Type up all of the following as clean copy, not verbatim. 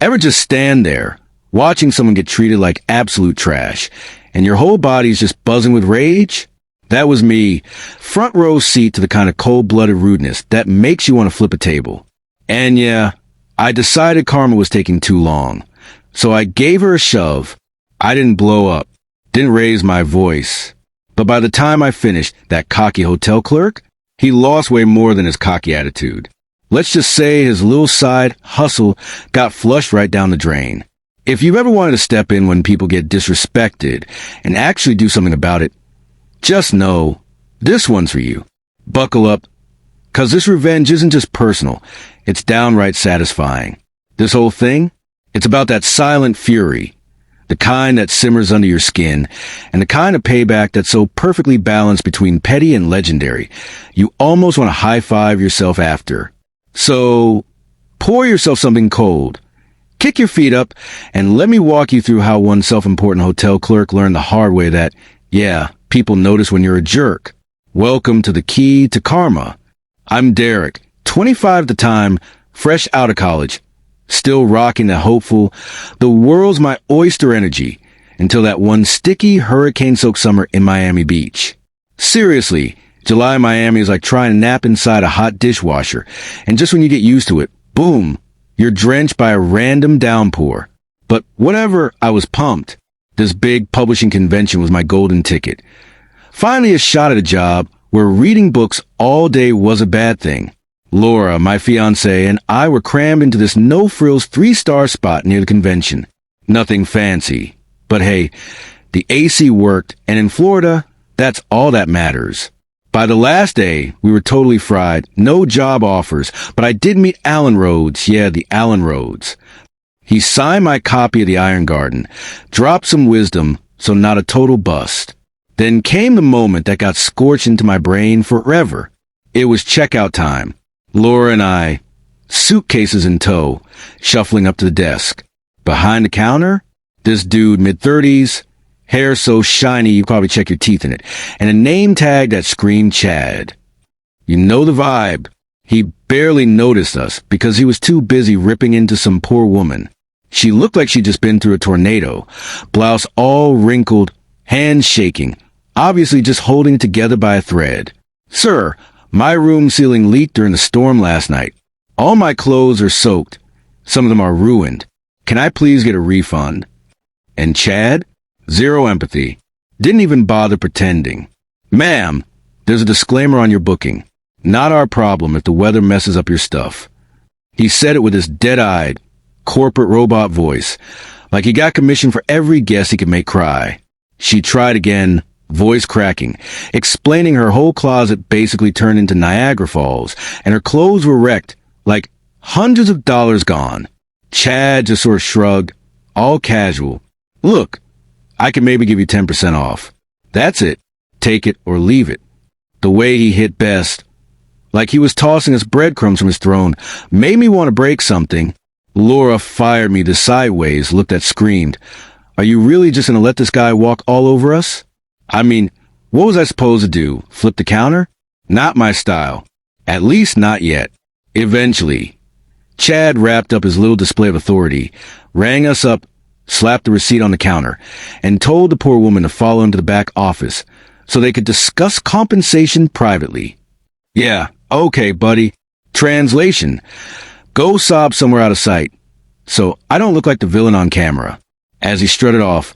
Ever just stand there, watching someone get treated like absolute trash, and your whole body's just buzzing with rage? That was me, front row seat to the kind of cold-blooded rudeness that makes you want to flip a table. And yeah, I decided Karma was taking too long. So I gave her a shove. I didn't blow up, didn't raise my voice. But by the time I finished, that cocky hotel clerk, he lost way more than his cocky attitude. Let's just say his little side hustle got flushed right down the drain. If you've ever wanted to step in when people get disrespected and actually do something about it, just know this one's for you. Buckle up, 'cause this revenge isn't just personal, it's downright satisfying. This whole thing, it's about that silent fury, the kind that simmers under your skin, and the kind of payback that's so perfectly balanced between petty and legendary, you almost want to high-five yourself after. So, pour yourself something cold, kick your feet up, and let me walk you through how one self-important hotel clerk learned the hard way that, yeah, people notice when you're a jerk. Welcome to the Key to Karma. I'm Derek, 25 at the time, fresh out of college, still rocking the hopeful, the world's my oyster energy, until that one sticky, hurricane-soaked summer in Miami Beach. Seriously, July in Miami is like trying to nap inside a hot dishwasher, and just when you get used to it, boom, you're drenched by a random downpour. But whatever, I was pumped. This big publishing convention was my golden ticket. Finally a shot at a job where reading books all day was a bad thing. Laura, my fiancée, and I were crammed into this no-frills 3-star spot near the convention. Nothing fancy. But hey, the AC worked, and in Florida, that's all that matters. By the last day, we were totally fried, no job offers, but I did meet Alan Rhodes, yeah, the Alan Rhodes. He signed my copy of The Iron Garden, dropped some wisdom, so not a total bust. Then came the moment that got scorched into my brain forever. It was checkout time. Laura and I, suitcases in tow, shuffling up to the desk. Behind the counter, this dude, mid-30s, hair so shiny you probably check your teeth in it, and a name tag that screamed Chad. You know the vibe. He barely noticed us because he was too busy ripping into some poor woman. She looked like she'd just been through a tornado, blouse all wrinkled, hands shaking, obviously just holding it together by a thread. Sir, my room ceiling leaked during the storm last night. All my clothes are soaked. Some of them are ruined. Can I please get a refund? And Chad? Zero empathy. Didn't even bother pretending. Ma'am, there's a disclaimer on your booking. Not our problem if the weather messes up your stuff. He said it with his dead-eyed, corporate robot voice, like he got commission for every guest he could make cry. She tried again, voice cracking, explaining her whole closet basically turned into Niagara Falls, and her clothes were wrecked, like hundreds of dollars gone. Chad just sort of shrugged, all casual. Look, I can maybe give you 10% off. That's it. Take it or leave it. The way he hit best, like he was tossing us breadcrumbs from his throne, made me want to break something. Laura fired me the sideways, looked at, screamed. Are you really just going to let this guy walk all over us? I mean, what was I supposed to do? Flip the counter? Not my style. At least not yet. Eventually. Chad wrapped up his little display of authority, rang us up, slapped the receipt on the counter, and told the poor woman to follow him to the back office so they could discuss compensation privately. Yeah, okay, buddy. Translation. Go sob somewhere out of sight, so I don't look like the villain on camera. As he strutted off,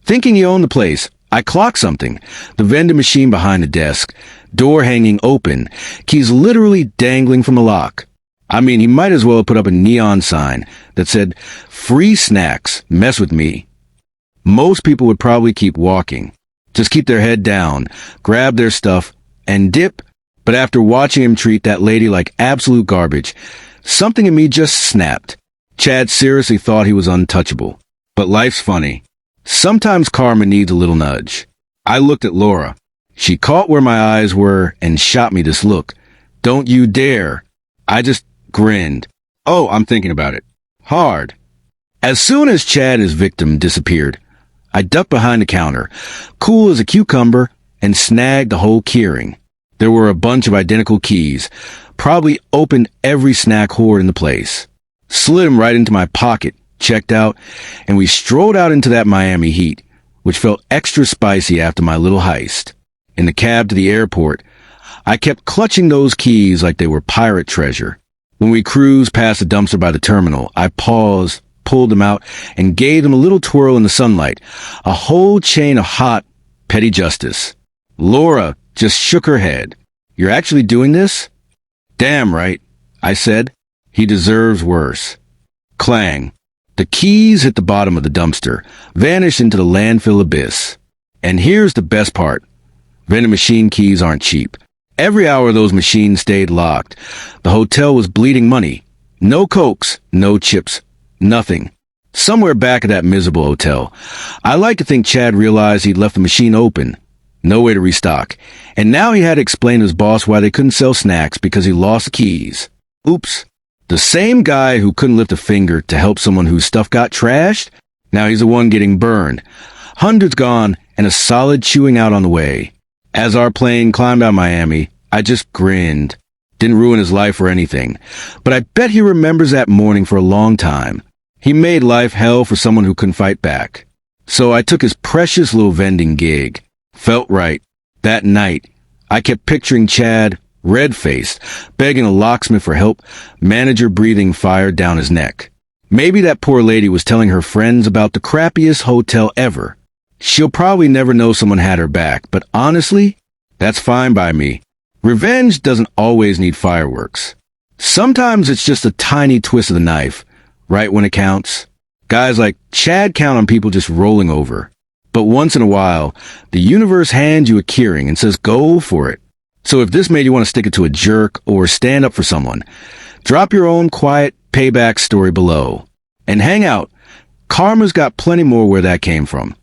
thinking he owned the place, I clocked something. The vending machine behind the desk, door hanging open, keys literally dangling from the lock. I mean, he might as well have put up a neon sign that said, free snacks, mess with me. Most people would probably keep walking, just keep their head down, grab their stuff, and dip. But after watching him treat that lady like absolute garbage, something in me just snapped. Chad seriously thought he was untouchable. But life's funny. Sometimes karma needs a little nudge. I looked at Laura. She caught where my eyes were and shot me this look. Don't you dare. I just grinned. Oh, I'm thinking about it. Hard. As soon as Chad and his victim disappeared, I ducked behind the counter, cool as a cucumber, and snagged the whole keyring. There were a bunch of identical keys, probably opened every snack hoard in the place. slid him right into my pocket, checked out, and we strolled out into that Miami heat, which felt extra spicy after my little heist. In the cab to the airport, I kept clutching those keys like they were pirate treasure. When we cruised past the dumpster by the terminal, I paused, pulled them out, and gave them a little twirl in the sunlight. A whole chain of hot, petty justice. Laura just shook her head. "You're actually doing this?" "Damn right," I said. "He deserves worse." Clang. The keys hit the bottom of the dumpster, vanished into the landfill abyss. And here's the best part. Vending machine keys aren't cheap. Every hour those machines stayed locked. The hotel was bleeding money. No cokes, no chips, nothing. Somewhere back at that miserable hotel, I like to think Chad realized he'd left the machine open. No way to restock. And now he had to explain to his boss why they couldn't sell snacks because he lost the keys. Oops. The same guy who couldn't lift a finger to help someone whose stuff got trashed, now he's the one getting burned. Hundreds gone and a solid chewing out on the way. As our plane climbed out of Miami, I just grinned. Didn't ruin his life or anything. But I bet he remembers that morning for a long time. He made life hell for someone who couldn't fight back. So I took his precious little vending gig. Felt right. That night, I kept picturing Chad, red-faced, begging a locksmith for help, manager breathing fire down his neck. Maybe that poor lady was telling her friends about the crappiest hotel ever. She'll probably never know someone had her back, but honestly, that's fine by me. Revenge doesn't always need fireworks. Sometimes it's just a tiny twist of the knife, right when it counts. Guys like Chad count on people just rolling over. But once in a while, the universe hands you a keyring and says go for it. So if this made you want to stick it to a jerk or stand up for someone, drop your own quiet payback story below. And hang out. Karma's got plenty more where that came from.